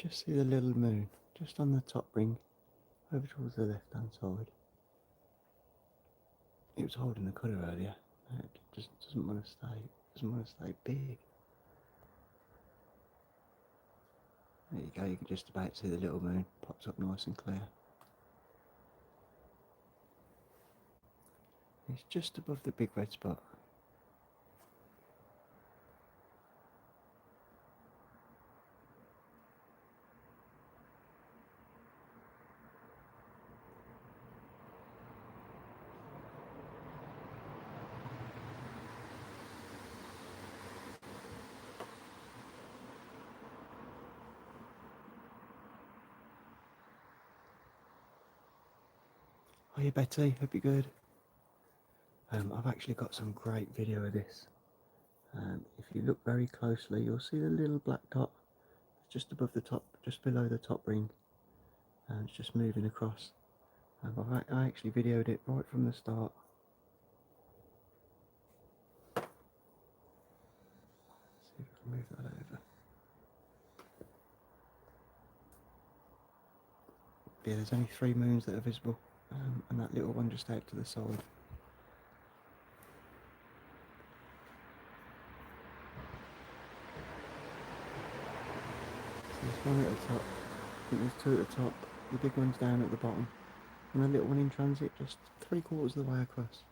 Just see the little moon just on the top ring over towards the left hand side. It was holding the colour earlier. It just doesn't want to stay. Doesn't want to stay big. There you go. You can just about see the little moon pops up nice and clear. It's just above the big red spot. Hiya Betty, hope you're good. I've actually got some great video of this. If you look very closely, you'll see the little black dot just above the top, just below the top ring, and it's just moving across. I actually videoed it right from the start. See if I can move that over. Yeah, there's only 3 moons that are visible, and that little one just out to the side. So there's one at the top, I think there's 2 at the top, the big one's down at the bottom, and the little one in transit just 3/4 of the way across.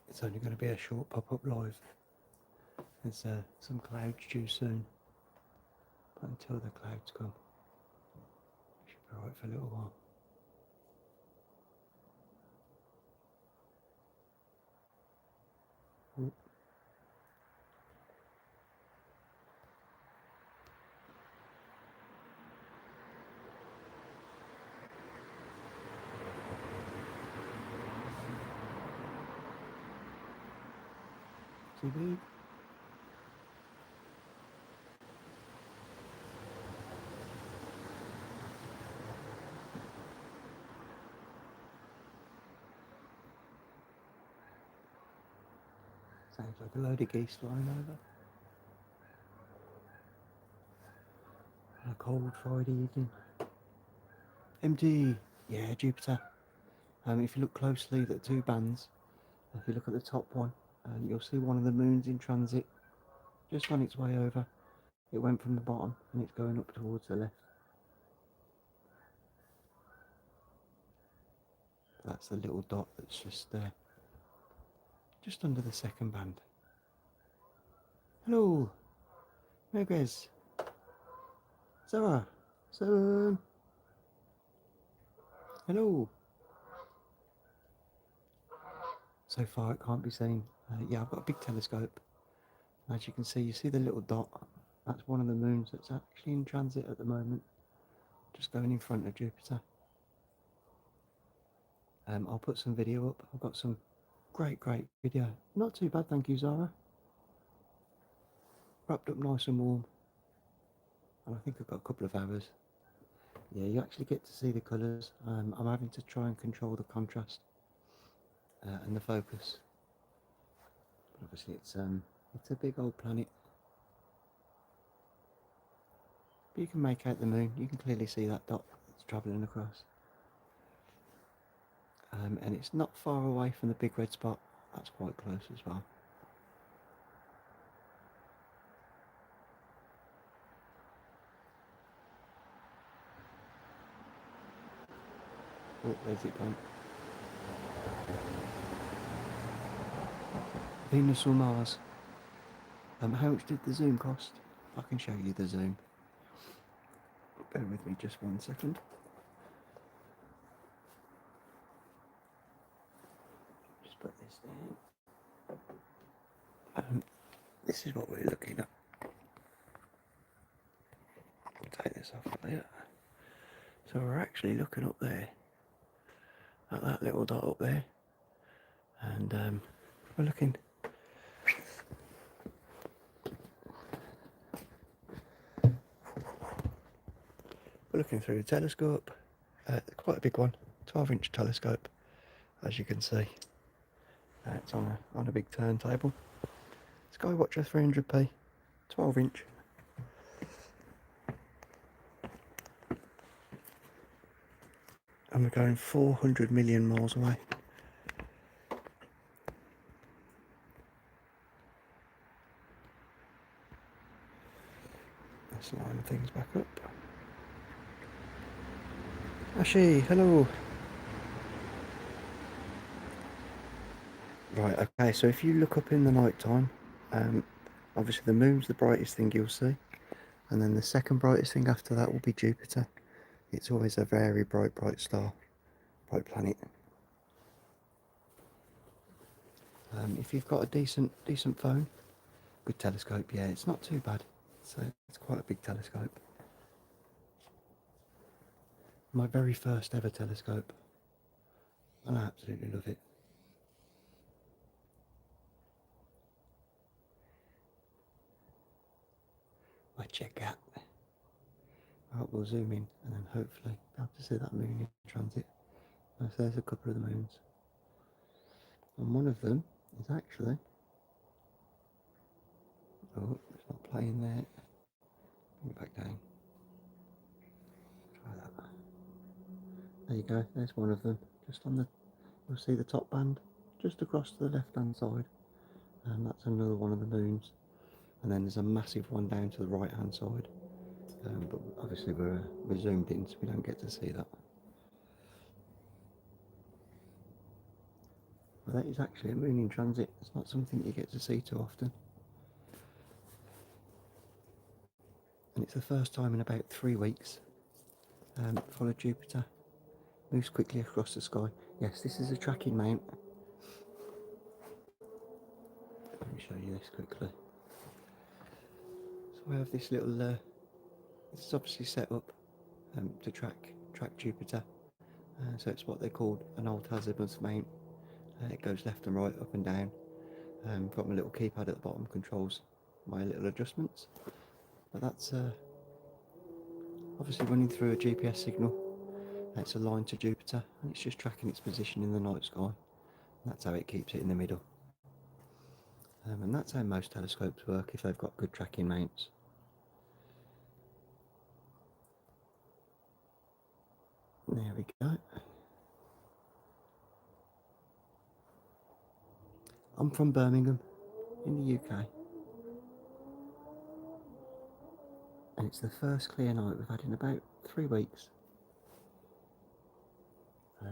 It's only going to be a short pop-up live. There's some clouds due soon, but until the clouds come, it should be alright for a little while. Ooh. Too big. Sounds like a load of geese flying over. On a cold Friday evening. Empty. Yeah, Jupiter. If you look closely at the 2 bands, if you look at the top one, you'll see one of the moons in transit, just on its way over. It went from the bottom and it's going up towards the left. That's the little dot that's just under the 2nd band. Hello, Megas, Sarah, Seven. Hello. So far it can't be seen. Yeah, I've got a big telescope. As you can see, you see the little dot. That's one of the moons that's actually in transit at the moment, just going in front of Jupiter. I'll put some video up. I've got some great video. Not too bad, thank you, Zara. Wrapped up nice and warm. And I think I've got a couple of hours. Yeah, you actually get to see the colours. I'm having to try and control the contrast and the focus. But obviously it's a big old planet. But you can make out the moon. You can clearly see that dot that's travelling across. And it's not far away from the big red spot. That's quite close as well. Oh, there's it gone. Venus or Mars? How much did the zoom cost? I can show you the zoom. Bear with me just 1 second. Just put this down. This is what we're looking at. I'll take this off later. So we're actually looking up there at that little dot up there, and we're looking we're looking through the telescope. Quite a big one, 12-inch telescope, as you can see. It's on a big turntable. Skywatcher 300p, 12-inch. And we're going 400 million miles away. Let's line things back up. Ashi, hello. Right, okay, so if you look up in the night time, obviously the moon's the brightest thing you'll see, and then the second brightest thing after that will be Jupiter. It's always a very bright star, bright planet. If you've got a decent phone, good telescope, yeah, it's not too bad. So it's quite a big telescope. My very first ever telescope, and I absolutely love it. I check out. Right, we'll zoom in and then hopefully be able to see that moon in transit. So there's a couple of the moons. And one of them is actually, oh, it's not playing there. Bring it back down. Try that. There you go, there's one of them. Just on the, you'll see the top band, just across to the left hand side. And that's another one of the moons. And then there's a massive one down to the right hand side. But obviously we're zoomed in, so we don't get to see that. Well, that is actually a moon in transit. It's not something you get to see too often. And it's the first time in about 3 weeks. Follow Jupiter. Moves quickly across the sky. Yes, this is a tracking mount. Let me show you this quickly. So I have this little, this is obviously set up to track Jupiter. So it's what they call an alt-azimuth mount. It goes left and right, up and down. Got my little keypad at the bottom, controls my little adjustments. But that's obviously running through a GPS signal. It's aligned to Jupiter, and it's just tracking its position in the night sky. That's how it keeps it in the middle. And that's how most telescopes work if they've got good tracking mounts. There we go. I'm from Birmingham, in the UK. And it's the first clear night we've had in about 3 weeks.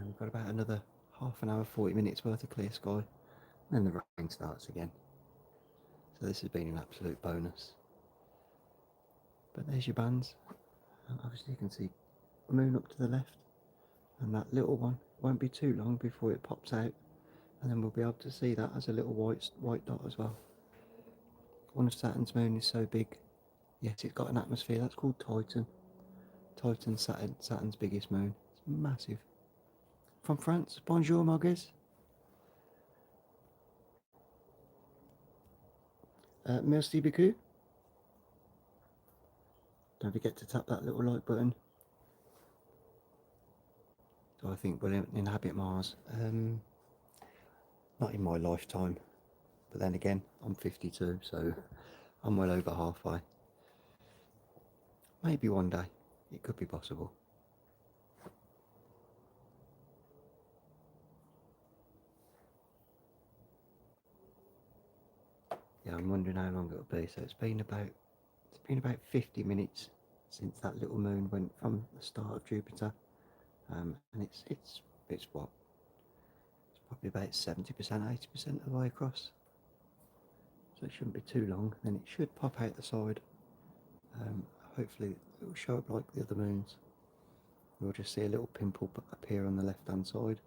We've got about another half an hour, 40 minutes worth of clear sky. And then the rain starts again. So this has been an absolute bonus. But there's your bands. Obviously you can see the moon up to the left. And that little one won't be too long before it pops out. And then we'll be able to see that as a little white dot as well. One of Saturn's moon is so big. Yes, it's got an atmosphere. That's called Titan. Titan's Saturn's biggest moon. It's massive. From France. Bonjour, Marguerite. Merci beaucoup. Don't forget to tap that little like button. So I think we'll inhabit Mars. Not in my lifetime. But then again, I'm 52, so I'm well over halfway. Maybe one day. It could be possible. Yeah, I'm wondering how long it'll be. So it's been about 50 minutes since that little moon went from the start of Jupiter, and it's what? It's probably about 70%, 80% of the way across. So it shouldn't be too long. Then it should pop out the side. Hopefully it will show up like the other moons. We'll just see a little pimple appear on the left hand side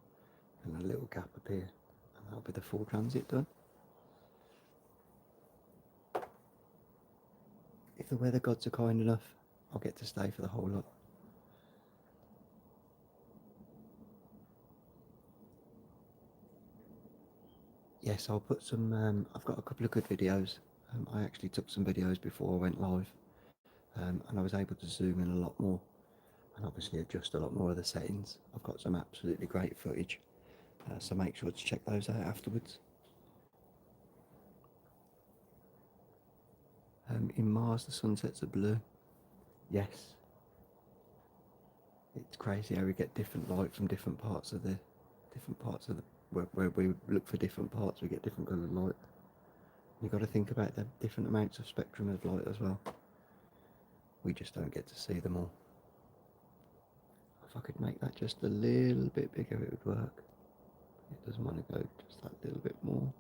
and a little gap appear, and that'll be the full transit done. If the weather gods are kind enough, I'll get to stay for the whole lot. Yes, I'll put some, I've got a couple of good videos. I actually took some videos before I went live, and I was able to zoom in a lot more. and obviously adjust a lot more of the settings. I've got some absolutely great footage, so make sure to check those out afterwards. In Mars, the sunsets are blue. Yes. It's crazy how we get different light from different parts of the where we look for different parts, we get different coloured light. You've got to think about the different amounts of spectrum of light as well. We just don't get to see them all. If I could make that just a little bit bigger, it would work. It doesn't want to go just that little bit more.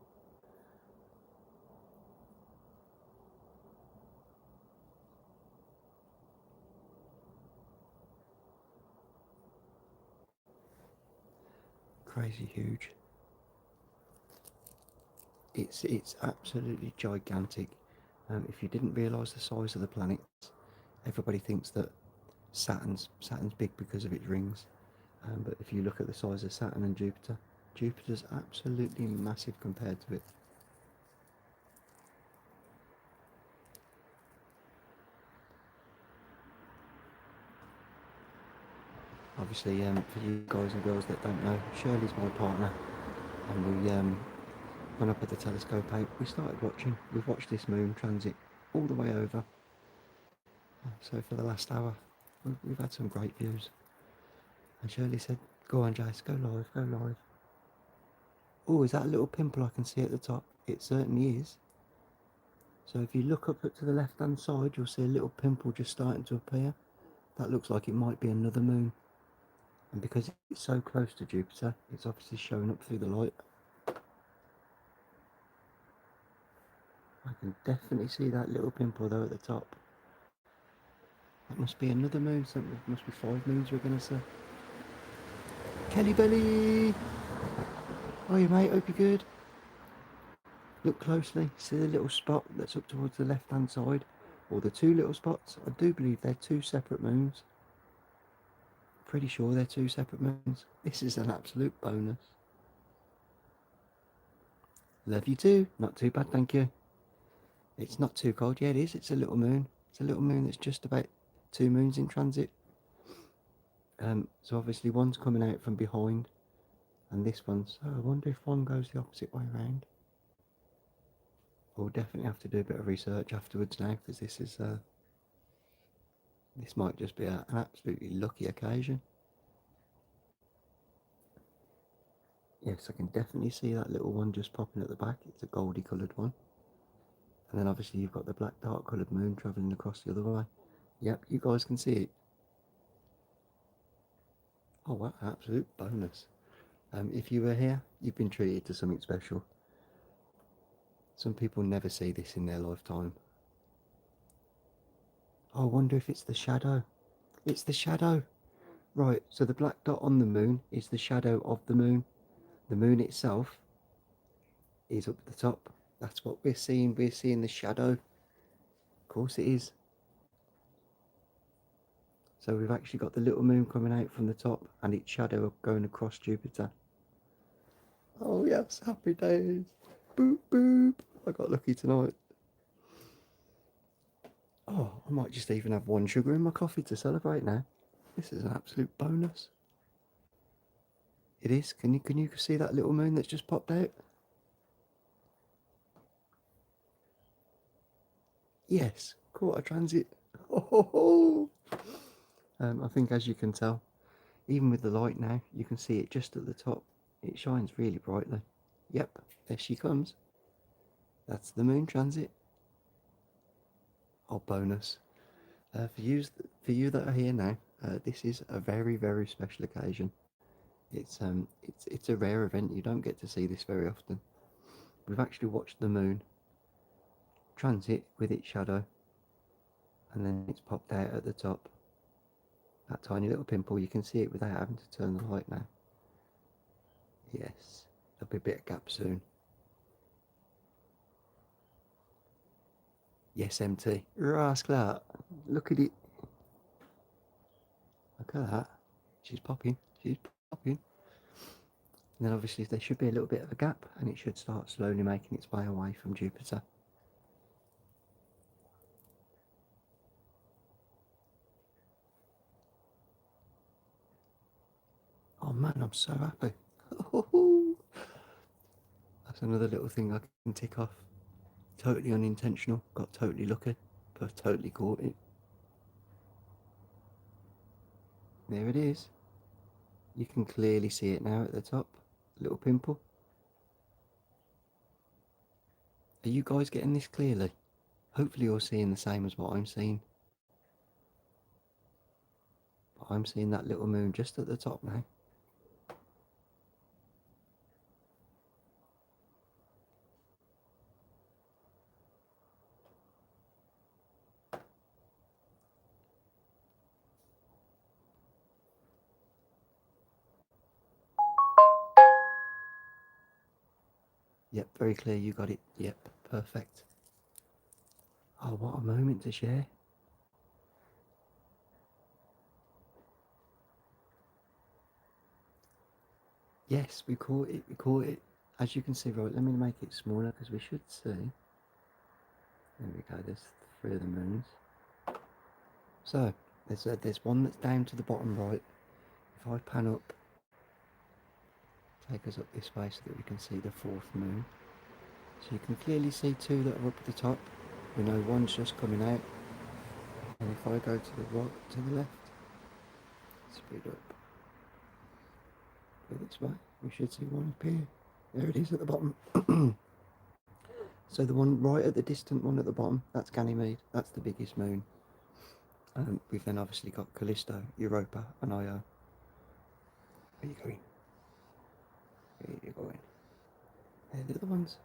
Crazy huge. It's absolutely gigantic. If you didn't realise the size of the planets, everybody thinks that Saturn's big because of its rings. But if you look at the size of Saturn and Jupiter, Jupiter's absolutely massive compared to it. Obviously, for you guys and girls that don't know, Shirley's my partner, and we went up at the telescope out. We started watching. We've watched this moon transit all the way over. So for the last hour, we've had some great views. And Shirley said, "Go on, Jace, go live, go live." Oh, is that a little pimple I can see at the top? It certainly is. So if you look up to the left-hand side, you'll see a little pimple just starting to appear. That looks like it might be another moon. And because it's so close to Jupiter, it's obviously showing up through the light. I can definitely see that little pimple though at the top. That must be another moon, so it must be 5 moons we're going to see. Kelly Belly! Oh, you mate, hope you're good. Look closely, see the little spot that's up towards the left hand side, or the 2 little spots. I do believe they're 2 separate moons. Pretty sure they're 2 separate moons. This is an absolute bonus. Love you too. Not too bad, thank you. It's not too cold. Yeah, it is. It's a little moon. It's a little moon that's just about 2 moons in transit. So obviously one's coming out from behind, and this one's. Oh, I wonder if one goes the opposite way around. We'll definitely have to do a bit of research afterwards now, because this is. This might just be an absolutely lucky occasion. Yes, I can definitely see that little one just popping at the back. It's a goldy coloured one. And then obviously you've got the black dark coloured moon travelling across the other way. Yep, you guys can see it. Oh, what an absolute bonus. If you were here, you've been treated to something special. Some people never see this in their lifetime. Oh, I wonder if it's the shadow. It's the shadow. Right, so the black dot on the moon is the shadow of the moon. The moon itself is up at the top. That's what we're seeing. We're seeing the shadow. Of course it is. So we've actually got the little moon coming out from the top and its shadow going across Jupiter. Oh yes, happy days. Boop boop. I got lucky tonight. Oh, I might just even have 1 sugar in my coffee to celebrate now. This is an absolute bonus. It is. Can you see that little moon that's just popped out? Yes, quarter transit. Oh, I think as you can tell, even with the light now, you can see it just at the top. It shines really brightly. Yep, there she comes. That's the moon transit. Oh, bonus. For you that are here now, this is a very, very special occasion. It's a rare event. You don't get to see this very often. We've actually watched the moon transit with its shadow, and then it's popped out at the top. That tiny little pimple, you can see it without having to turn the light now. Yes, there'll be a bit of gap soon. Yes, MT. Rascal, look at it. Look at that. She's popping. She's popping. And then obviously there should be a little bit of a gap, and it should start slowly making its way away from Jupiter. man, I'm so happy. That's another little thing I can tick off. Totally unintentional, got totally lucky, but totally caught it. There it is. You can clearly see it now at the top. Little pimple. Are you guys getting this clearly? Hopefully you're seeing the same as what I'm seeing. But I'm seeing that little moon just at the top now. Yep, very clear, you got it. Yep, perfect. Oh, what a moment to share. Yes, we caught it, we caught it. As you can see, right, let me make it smaller because we should see. There we go, there's 3 of the moons. So, there's one that's down to the bottom right. If I pan up, take us up this way so that we can see the 4th moon. So you can clearly see 2 that are up at the top. We know one's just coming out. And if I go to the right, to the left, speed up, go this way, we should see one appear. There it is at the bottom. So the one right at the distant one at the bottom, that's Ganymede. That's the biggest moon. We've then obviously got Callisto, Europa, and Io. Where are you going? Where are you going? They're the other ones.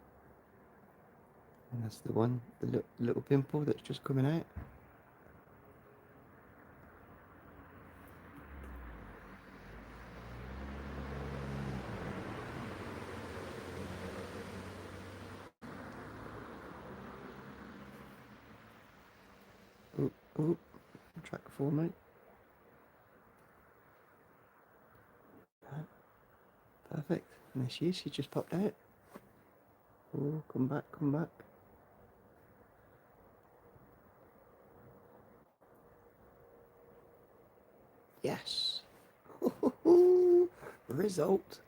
And that's the one, the little pimple that's just coming out. Oh, oh, track 4, mate. Perfect. And there she is, she just popped out. Oh, come back, come back. Yes. Result.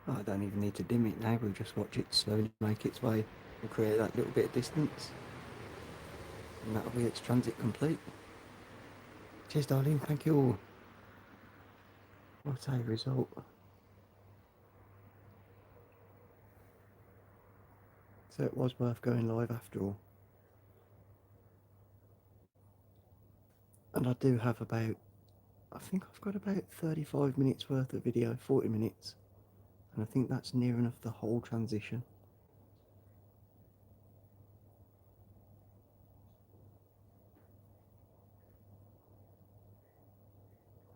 Oh, I don't even need to dim it now, we'll just watch it slowly make its way and create that little bit of distance. And that'll be its transit complete. Cheers, darling, thank you all. What a result. So it was worth going live after all. And I do have about, I think I've got about 35 minutes worth of video, 40 minutes. And I think that's near enough the whole transition.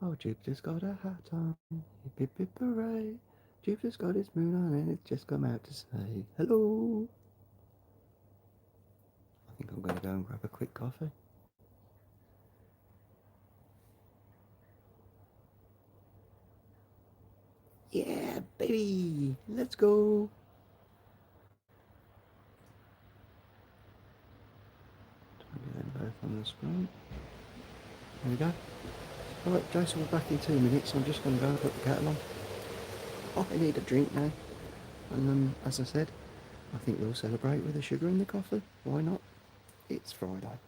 Oh, Jupiter's got a hat on, hip hip hip hooray. Jupiter's got his moon on and it's just come out to say hello. I think I'm going to go and grab a quick coffee. Yeah, baby, let's go. Try and get them both on the screen. There we go. Alright, Jason, we're back in 2 minutes. I'm just going to go and put the kettle on. Oh, I need a drink now. And as I said, I think we'll celebrate with a sugar in the coffee. Why not? It's Friday.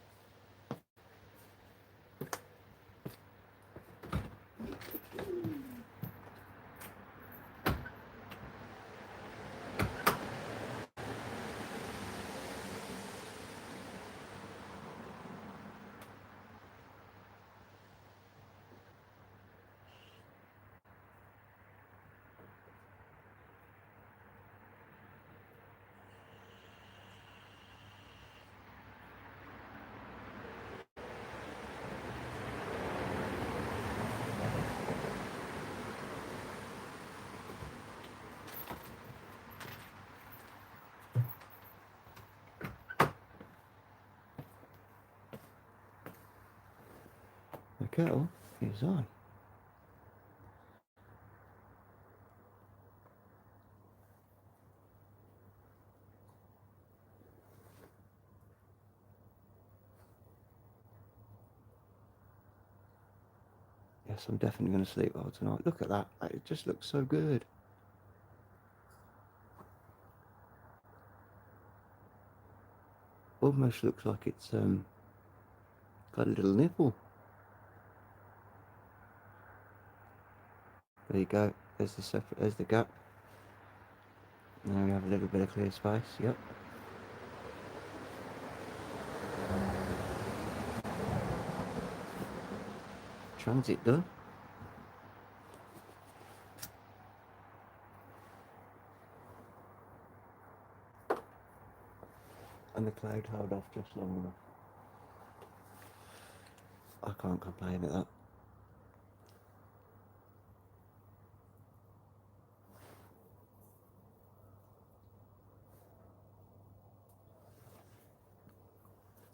The kettle is on. Yes, I'm definitely going to sleep well tonight. Look at that. It just looks so good. Almost looks like it's got a little nipple. There you go. There's the separate. There's the gap. Now we have a little bit of clear space. Yep. Transit done. And the cloud held off just long enough. I can't complain at that.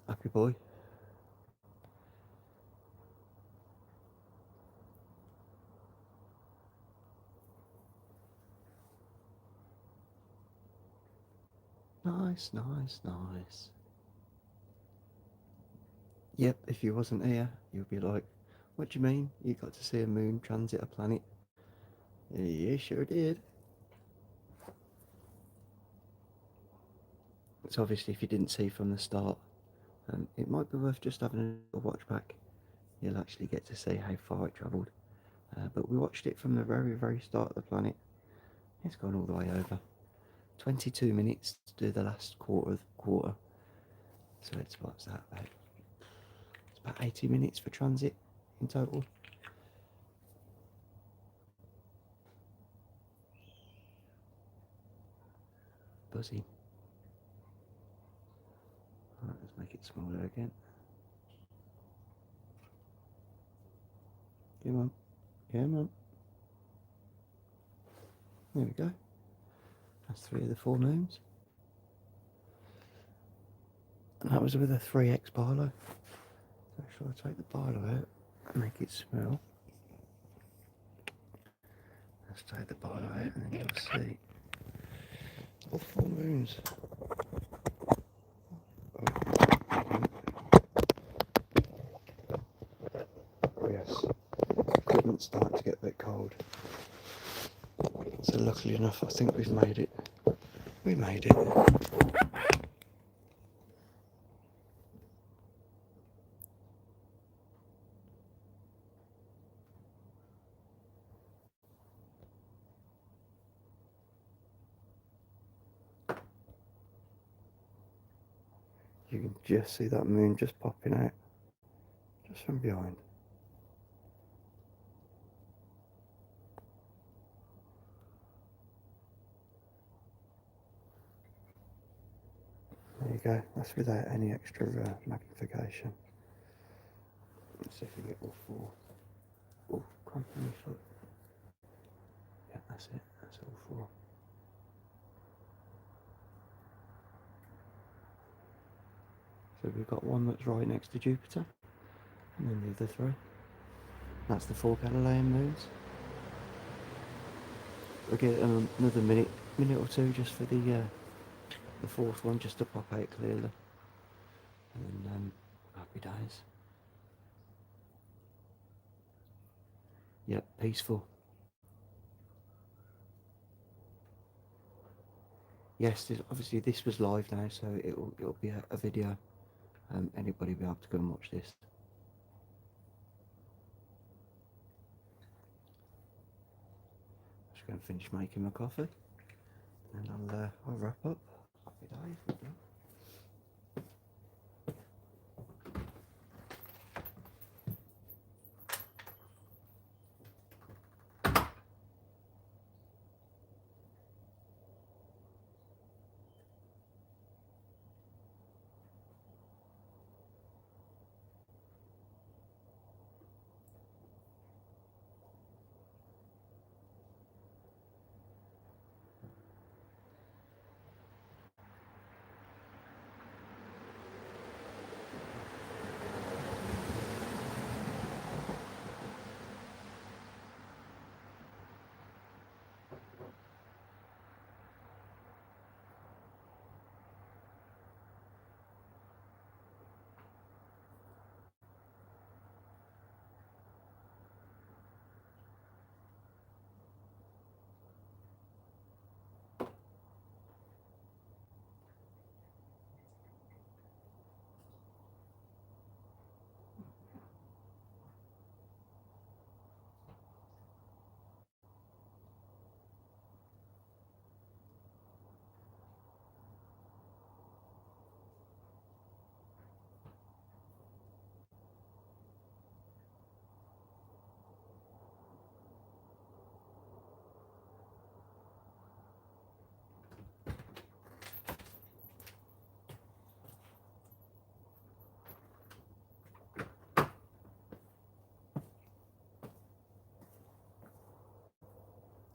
Happy boy. Nice, nice, nice. Yep, if you wasn't here, you'd be like, what do you mean? You got to see a moon transit a planet? Yeah, sure did. It's obviously if you didn't see from the start, it might be worth just having a watch back. You'll actually get to see how far it travelled. But we watched it from the very, very start of the planet. It's gone all the way over. 22 minutes to do the last quarter. So what's that about? It's about 80 minutes for transit in total. Buzzy. Alright, let's make it smaller again. Come on. Come on. There we go. That's 3 of the 4 moons. And that was with a 3x Barlow. So shall I take the Barlow out and make it smell? Let's take the Barlow out and then you'll see all 4 moons. Oh yes, equipment's starting to get a bit cold. So luckily enough, I think we've made it. We made it. You can just see that moon just popping out, just from behind. There you go, that's without any extra magnification. Let's see if we get all 4. Oh, crump on my foot. Yeah, that's it, that's all 4. So we've got one that's right next to Jupiter, and then the other 3. That's the 4 Galilean moons. We'll get another minute or 2 just for the 4th one, just to pop out clearly. And then happy days. Yep, peaceful. Yes, obviously this was live now, so it'll be a video. Anybody will be able to go and watch this. Just going to finish making my coffee, and I'll wrap up. Happy days.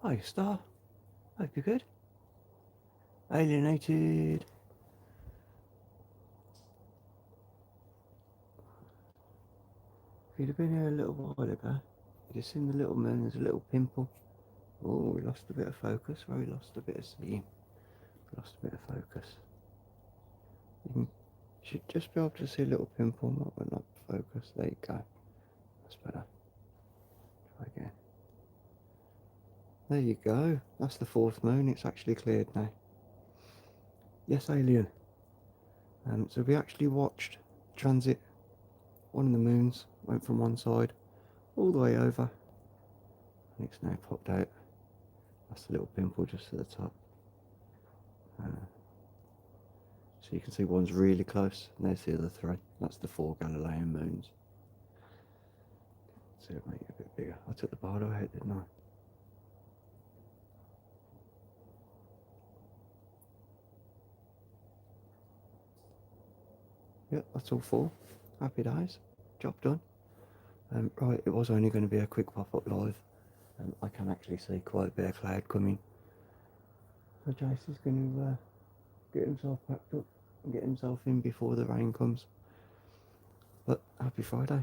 Hi, Star. Hope you're good. Alienated. If you'd have been here a little while ago, you'd have seen the little moon. There's a little pimple. Oh, we lost a bit of focus. Well, we lost a bit of seeing. Lost a bit of focus. You should just be able to see a little pimple, not focus. There you go. That's better. Try again. There you go. That's the fourth moon. It's actually cleared now. Yes, alien. So we actually watched transit. One of the moons went from one side all the way over, and it's now popped out. That's the little pimple just at the top. So you can see one's really close, and there's the other three. That's the 4 Galilean moons. So it'll make it a bit bigger. I took the bardo out, didn't I? Yep, that's all 4. Happy days. Job done. Right, it was only going to be a quick pop-up live. I can actually see quite a bit of cloud coming. So Jason's going to get himself packed up and get himself in before the rain comes. But happy Friday.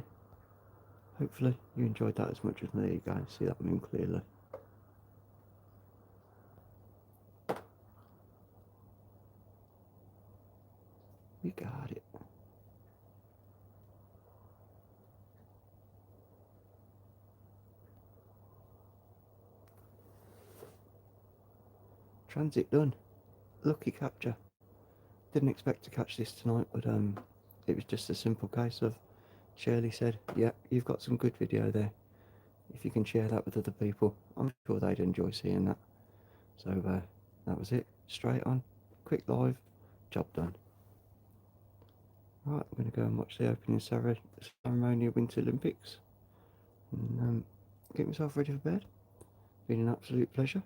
Hopefully you enjoyed that as much as me. There you go, see that moon clearly. You got it. Transit done. Lucky capture. Didn't expect to catch this tonight, but it was just a simple case of Shirley said, yeah, you've got some good video there. If you can share that with other people, I'm sure they'd enjoy seeing that. So that was it. Straight on. Quick live. Job done. Right, I'm going to go and watch the opening ceremony of Winter Olympics and get myself ready for bed. Been an absolute pleasure.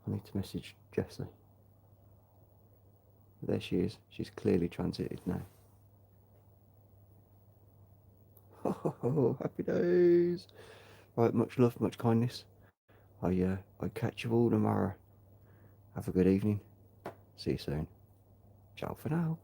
I need to message Jessie. There she is. She's clearly transited now. Oh, happy days. Right, much love, much kindness. I catch you all tomorrow. Have a good evening. See you soon. Ciao for now.